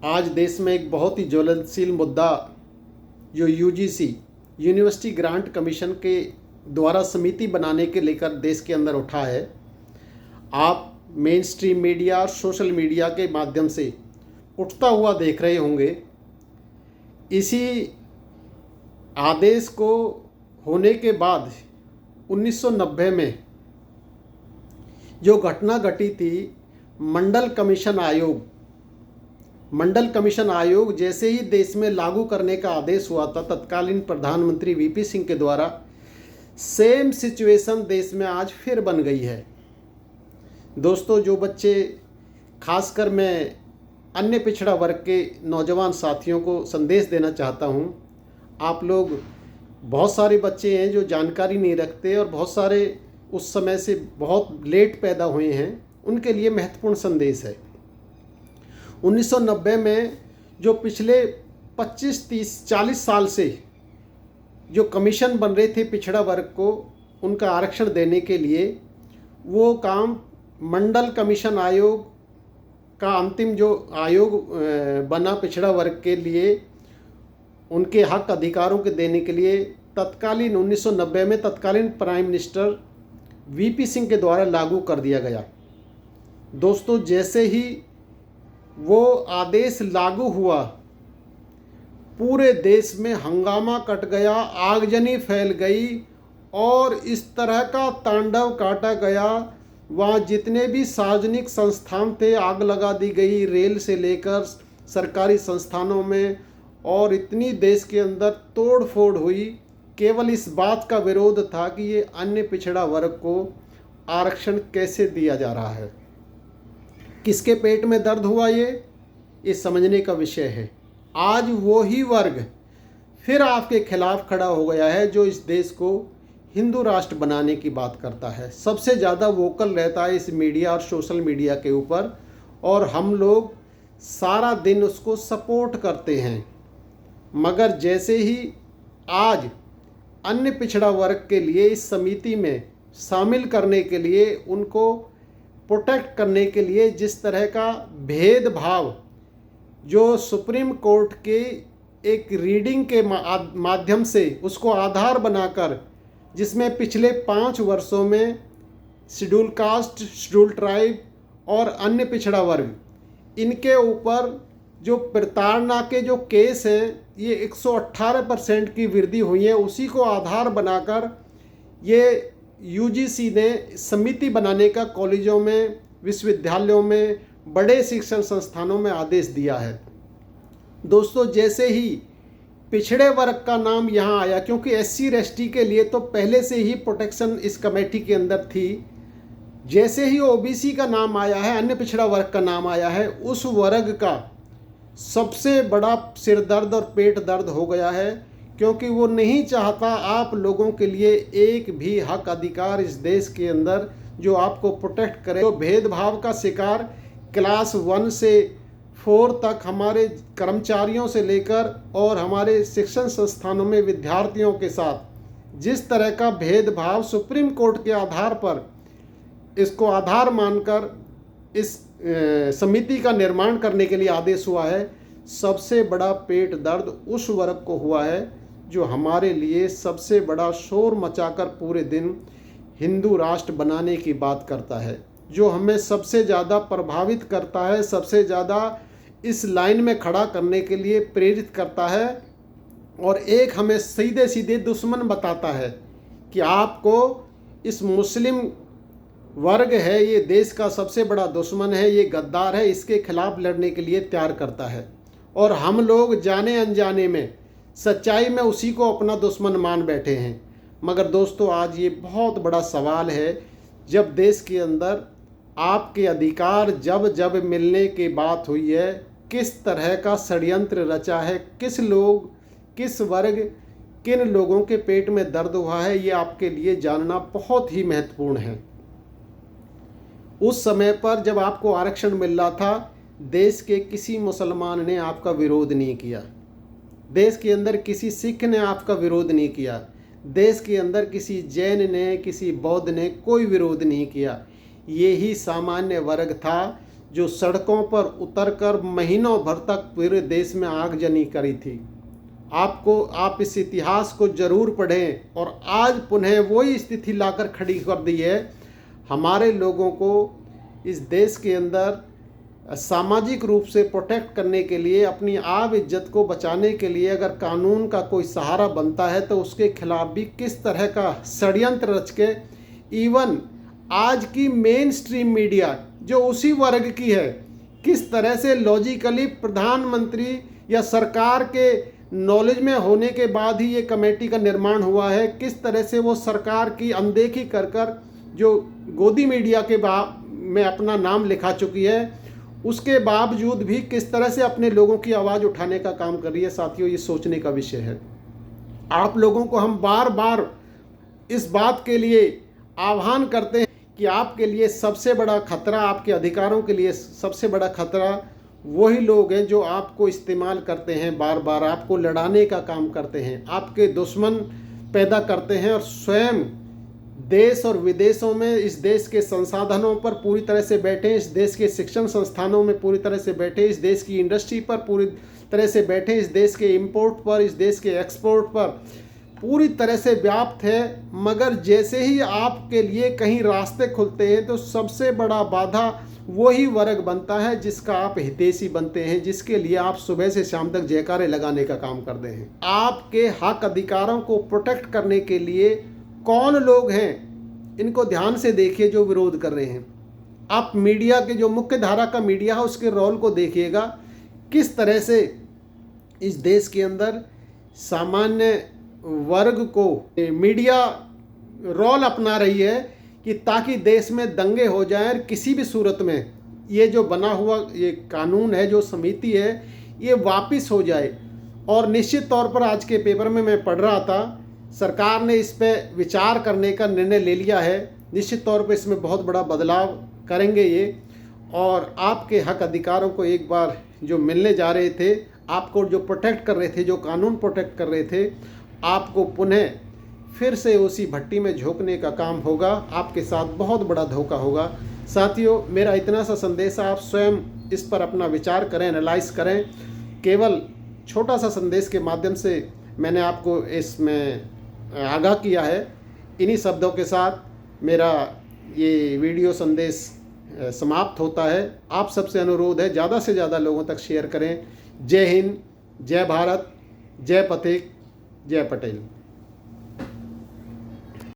आज देश में एक बहुत ही ज्वलनशील मुद्दा जो यूजीसी यूनिवर्सिटी ग्रांट कमीशन के द्वारा समिति बनाने के लेकर देश के अंदर उठा है। आप मेन स्ट्रीम मीडिया और सोशल मीडिया के माध्यम से उठता हुआ देख रहे होंगे। इसी आदेश को होने के बाद 1990 में जो घटना घटी थी, मंडल कमीशन आयोग जैसे ही देश में लागू करने का आदेश हुआ था, तत्कालीन प्रधानमंत्री वीपी सिंह के द्वारा सेम सिचुएशन देश में आज फिर बन गई है। दोस्तों, जो बच्चे, खासकर मैं अन्य पिछड़ा वर्ग के नौजवान साथियों को संदेश देना चाहता हूं। आप लोग, बहुत सारे बच्चे हैं जो जानकारी नहीं रखते और बहुत सारे उस समय से बहुत लेट पैदा हुए हैं, उनके लिए महत्वपूर्ण संदेश है। 1990 में जो पिछले 25, 30, 40 साल से जो कमीशन बन रहे थे पिछड़ा वर्ग को उनका आरक्षण देने के लिए, वो काम मंडल कमीशन आयोग का अंतिम जो आयोग बना पिछड़ा वर्ग के लिए उनके हक अधिकारों के देने के लिए, तत्कालीन 1990 में तत्कालीन प्राइम मिनिस्टर वीपी सिंह के द्वारा लागू कर दिया गया। दोस्तों, जैसे ही वो आदेश लागू हुआ, पूरे देश में हंगामा कट गया, आगजनी फैल गई और इस तरह का तांडव काटा गया। वहाँ जितने भी सार्वजनिक संस्थान थे, आग लगा दी गई, रेल से लेकर सरकारी संस्थानों में, और इतनी देश के अंदर तोड़ फोड़ हुई। केवल इस बात का विरोध था कि ये अन्य पिछड़ा वर्ग को आरक्षण कैसे दिया जा रहा है। किसके पेट में दर्द हुआ, ये समझने का विषय है। आज वो ही वर्ग फिर आपके खिलाफ खड़ा हो गया है जो इस देश को हिंदू राष्ट्र बनाने की बात करता है। सबसे ज़्यादा वोकल रहता है इस मीडिया और सोशल मीडिया के ऊपर, और हम लोग सारा दिन उसको सपोर्ट करते हैं। मगर जैसे ही आज अन्य पिछड़ा वर्ग के लिए इस समिति में शामिल करने के लिए, उनको प्रोटेक्ट करने के लिए जिस तरह का भेदभाव जो सुप्रीम कोर्ट के एक रीडिंग के माध्यम से उसको आधार बनाकर, जिसमें पिछले 5 वर्षों में शेड्यूल कास्ट, शेड्यूल ट्राइब और अन्य पिछड़ा वर्ग, इनके ऊपर जो प्रताड़ना के जो केस हैं, ये 118% की वृद्धि हुई है। उसी को आधार बनाकर ये यूजीसी ने समिति बनाने का कॉलेजों में, विश्वविद्यालयों में, बड़े शिक्षण संस्थानों में आदेश दिया है। दोस्तों, जैसे ही पिछड़े वर्ग का नाम यहाँ आया, क्योंकि SC और ST के लिए तो पहले से ही प्रोटेक्शन इस कमेटी के अंदर थी, जैसे ही OBC का नाम आया है, अन्य पिछड़ा वर्ग का नाम आया है, उस वर्ग का सबसे बड़ा सिर दर्द और पेट दर्द हो गया है। क्योंकि वो नहीं चाहता आप लोगों के लिए एक भी हक अधिकार इस देश के अंदर जो आपको प्रोटेक्ट करे। तो भेदभाव का शिकार क्लास 1 से 4 तक हमारे कर्मचारियों से लेकर और हमारे शिक्षण संस्थानों में विद्यार्थियों के साथ जिस तरह का भेदभाव सुप्रीम कोर्ट के आधार पर, इसको आधार मानकर इस समिति का निर्माण करने के लिए आदेश हुआ है, सबसे बड़ा पेट दर्द उस वर्ग को हुआ है जो हमारे लिए सबसे बड़ा शोर मचाकर पूरे दिन हिंदू राष्ट्र बनाने की बात करता है, जो हमें सबसे ज़्यादा प्रभावित करता है, सबसे ज़्यादा इस लाइन में खड़ा करने के लिए प्रेरित करता है, और एक हमें सीधे सीधे दुश्मन बताता है कि आपको इस मुस्लिम वर्ग है, ये देश का सबसे बड़ा दुश्मन है, ये गद्दार है, इसके खिलाफ लड़ने के लिए तैयार करता है। और हम लोग जाने अनजाने में, सच्चाई में उसी को अपना दुश्मन मान बैठे हैं। मगर दोस्तों, आज ये बहुत बड़ा सवाल है, जब देश के अंदर आपके अधिकार जब जब मिलने की बात हुई है, किस तरह का षड्यंत्र रचा है, किस लोग, किस वर्ग, किन लोगों के पेट में दर्द हुआ है, ये आपके लिए जानना बहुत ही महत्वपूर्ण है। उस समय पर जब आपको आरक्षण मिल रहा था, देश के किसी मुसलमान ने आपका विरोध नहीं किया, देश के अंदर किसी सिख ने आपका विरोध नहीं किया, देश के अंदर किसी जैन ने, किसी बौद्ध ने कोई विरोध नहीं किया। ये ही सामान्य वर्ग था जो सड़कों पर उतरकर महीनों भर तक पूरे देश में आगजनी करी थी। आप इस इतिहास को जरूर पढ़ें और आज पुनः वही स्थिति लाकर खड़ी कर दी है। हमारे लोगों को इस देश के अंदर सामाजिक रूप से प्रोटेक्ट करने के लिए, अपनी आब इज्जत को बचाने के लिए अगर कानून का कोई सहारा बनता है तो उसके खिलाफ भी किस तरह का षड्यंत्र रच के इवन आज की मेन स्ट्रीम मीडिया जो उसी वर्ग की है, किस तरह से लॉजिकली प्रधानमंत्री या सरकार के नॉलेज में होने के बाद ही ये कमेटी का निर्माण हुआ है, किस तरह से वो सरकार की अनदेखी कर कर जो गोदी मीडिया के में अपना नाम लिखा चुकी है, उसके बावजूद भी किस तरह से अपने लोगों की आवाज़ उठाने का काम कर रही है। साथियों, ये सोचने का विषय है। आप लोगों को हम बार बार इस बात के लिए आह्वान करते हैं कि आपके लिए सबसे बड़ा खतरा, आपके अधिकारों के लिए सबसे बड़ा खतरा वही लोग हैं जो आपको इस्तेमाल करते हैं, बार बार आपको लड़ाने का काम करते हैं, आपके दुश्मन पैदा करते हैं और स्वयं देश और विदेशों में इस देश के संसाधनों पर पूरी तरह से बैठे, इस देश के शिक्षण संस्थानों में पूरी तरह से बैठे, इस देश की इंडस्ट्री पर पूरी तरह से बैठे, इस देश के इंपोर्ट पर, इस देश के एक्सपोर्ट पर पूरी तरह से व्याप्त है। मगर जैसे ही आपके लिए कहीं रास्ते खुलते हैं तो सबसे बड़ा बाधा वही वर्ग बनता है जिसका आप हितैषी बनते हैं, जिसके लिए आप सुबह से शाम तक जयकारे लगाने का काम करते हैं। आपके हक अधिकारों को प्रोटेक्ट करने के लिए कौन लोग हैं, इनको ध्यान से देखिए जो विरोध कर रहे हैं। आप मीडिया के जो मुख्य धारा का मीडिया है उसके रोल को देखिएगा, किस तरह से इस देश के अंदर सामान्य वर्ग को मीडिया रोल अपना रही है कि ताकि देश में दंगे हो जाएं और किसी भी सूरत में ये जो बना हुआ ये कानून है, जो समिति है, ये वापस हो जाए। और निश्चित तौर पर आज के पेपर में मैं पढ़ रहा था, सरकार ने इस पे विचार करने का निर्णय ले लिया है। निश्चित तौर पर इसमें बहुत बड़ा बदलाव करेंगे ये, और आपके हक अधिकारों को एक बार जो मिलने जा रहे थे, आपको जो प्रोटेक्ट कर रहे थे, जो कानून प्रोटेक्ट कर रहे थे, आपको पुनः फिर से उसी भट्टी में झोंकने का काम होगा। आपके साथ बहुत बड़ा धोखा होगा। साथियों, मेरा इतना सा संदेश है, आप स्वयं इस पर अपना विचार करें, एनालाइज करें। केवल छोटा सा संदेश के माध्यम से मैंने आपको इसमें आगाह किया है। इन्हीं शब्दों के साथ मेरा ये वीडियो संदेश समाप्त होता है। आप सबसे अनुरोध है, ज़्यादा से ज़्यादा लोगों तक शेयर करें। जय हिंद, जय भारत, जय पथिक, जय पटेल।